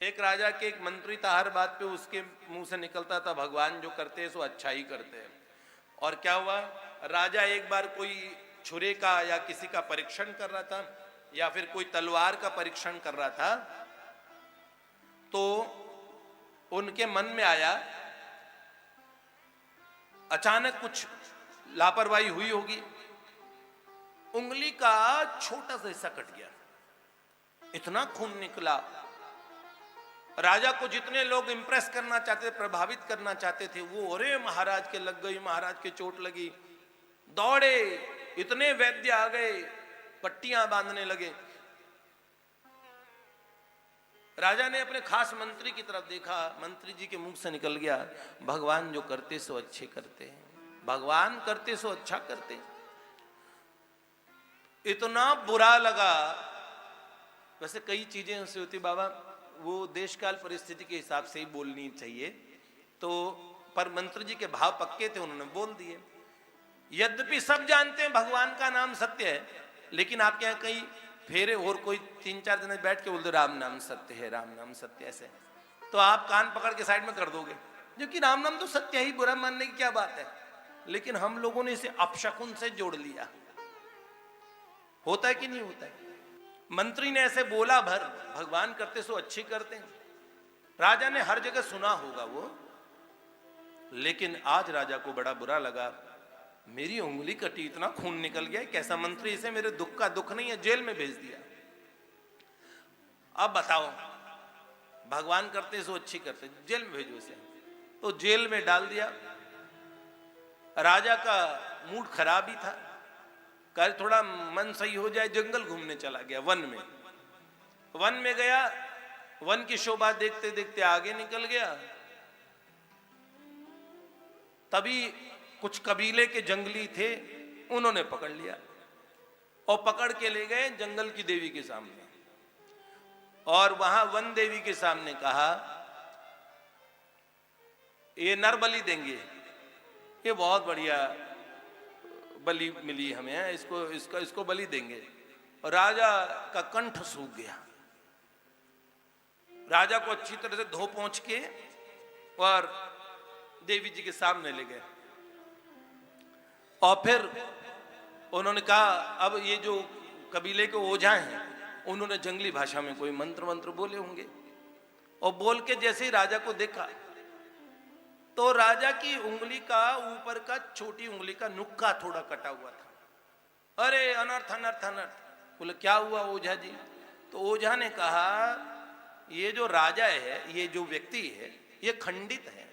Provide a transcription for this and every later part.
एक राजा के एक मंत्री था, हर बात पे उसके मुंह से निकलता था भगवान जो करते हैं सो अच्छा ही करते हैं। और क्या हुआ, राजा एक बार कोई छुरे का या किसी का परीक्षण कर रहा था या फिर कोई तलवार का परीक्षण कर रहा था, तो उनके मन में आया अचानक कुछ लापरवाही हुई होगी, उंगली का छोटा सा हिस्सा कट गया, इतना खून निकला। राजा को जितने लोग इंप्रेस करना चाहते थे, प्रभावित करना चाहते थे, वो अरे महाराज के लग गई, महाराज के चोट लगी, दौड़े, इतने वैद्य आ गए, पट्टियां बांधने लगे। राजा ने अपने खास मंत्री की तरफ देखा, मंत्री जी के मुंह से निकल गया भगवान जो करते सो अच्छे करते हैं, भगवान करते सो अच्छा करते हैं। इतना बुरा लगा। वैसे कई चीजें ऐसी होती बाबा, वो देश काल परिस्थिति के हिसाब से ही बोलनी चाहिए, तो पर मंत्री जी के भाव पक्के थे, उन्होंने बोल दिए। यद्यपि सब जानते हैं भगवान का नाम सत्य है, लेकिन आपके यहाँ कई फेरे और कोई 3-4 दिन बैठ के बोलते राम नाम सत्य है, राम नाम सत्य, ऐसे तो आप कान पकड़ के साइड में कर दोगे, क्योंकि राम नाम तो सत्य ही, बुरा मानने की क्या बात है। लेकिन हम लोगों ने इसे अपशकुन से जोड़ लिया। होता है कि नहीं होता है? मंत्री ने ऐसे बोला भर, भगवान करते सो अच्छी करते हैं। राजा ने हर जगह सुना होगा वो, लेकिन आज राजा को बड़ा बुरा लगा, मेरी उंगली कटी, इतना खून निकल गया, कैसा मंत्री, इसे मेरे दुख का दुख नहीं है, जेल में भेज दिया। अब बताओ, भगवान करते सो अच्छी करते, जेल में भेजो इसे। तो जेल में डाल दिया। राजा का मूड खराब ही था, कल थोड़ा मन सही हो जाए, जंगल घूमने चला गया, वन में। वन में गया, वन की शोभा देखते देखते आगे निकल गया। तभी कुछ कबीले के जंगली थे, उन्होंने पकड़ लिया और पकड़ के ले गए जंगल की देवी के सामने, और वहां वन देवी के सामने कहा ये नर बलि देंगे, ये बहुत बढ़िया बलि मिली हमें, इसको बलि देंगे। और राजा का कंठ सूख गया। राजा को अच्छी तरह से धो पहुंच के और देवी जी के सामने ले गए, और फिर उन्होंने कहा अब ये जो कबीले के ओझा हैं, उन्होंने जंगली भाषा में कोई मंत्र बोले होंगे, और बोल के जैसे ही राजा को देखा तो राजा की उंगली का ऊपर का, छोटी उंगली का नुक्का थोड़ा कटा हुआ था। अरे अनर्थ अनर्थ अनर्थ। बोले क्या हुआ ओझा जी? तो ओझा ने कहा ये जो राजा है, ये जो व्यक्ति है, ये खंडित है।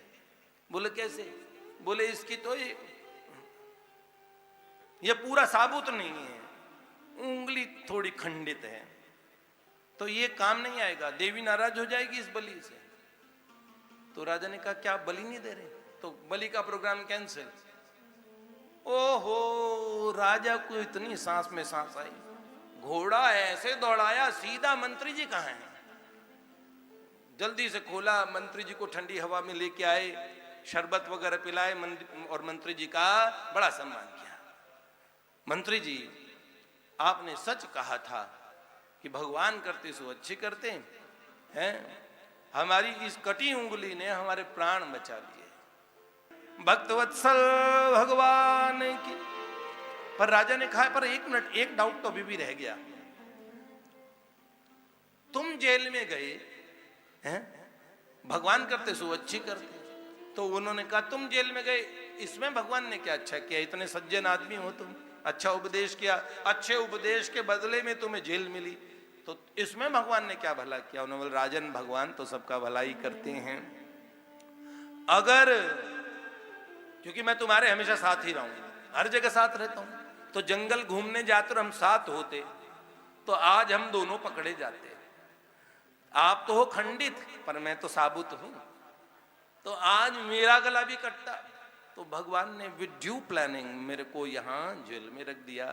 बोले कैसे? बोले इसकी तो ये पूरा साबुत नहीं है, उंगली थोड़ी खंडित है, तो ये काम नहीं आएगा, देवी नाराज हो जाएगी इस बलि से। तो राजा ने कहा क्या आप बलि नहीं दे रहे? तो बलि का प्रोग्राम कैंसिल। ओहो, राजा को इतनी सांस में सांस आई, घोड़ा ऐसे दौड़ाया, सीधा मंत्री जी कहाँ हैं, जल्दी से खोला, मंत्री जी को ठंडी हवा में लेके आए, शरबत वगैरह पिलाए, और मंत्री जी का बड़ा सम्मान किया। मंत्री जी, आपने सच कहा था कि भगवान करते सो अच्छे करते हैं, हमारी इस कटी उंगली ने हमारे प्राण बचा लिए, भक्तवत्सल भगवान की। पर राजा ने कहा पर एक मिनट, एक डाउट तो अभी भी रह गया, तुम जेल में गए हैं, भगवान करते सो अच्छी करते, तो उन्होंने कहा तुम जेल में गए, इसमें भगवान ने क्या अच्छा किया, इतने सज्जन आदमी हो तुम, अच्छा उपदेश किया, अच्छे उपदेश के बदले में तुम्हें जेल मिली, तो इसमें भगवान ने क्या भला किया? उन्होंने बोला राजन, भगवान तो सबका भला ही करते हैं। अगर, क्योंकि मैं तुम्हारे हमेशा साथ ही रहूंगा, हर जगह साथ रहता हूं, तो जंगल घूमने जाते और हम साथ होते तो आज हम दोनों पकड़े जाते। आप तो हो खंडित, पर मैं तो साबुत हूं, तो आज मेरा गला भी कटता। तो भगवान ने विद ड्यू प्लानिंग मेरे को यहां जेल में रख दिया।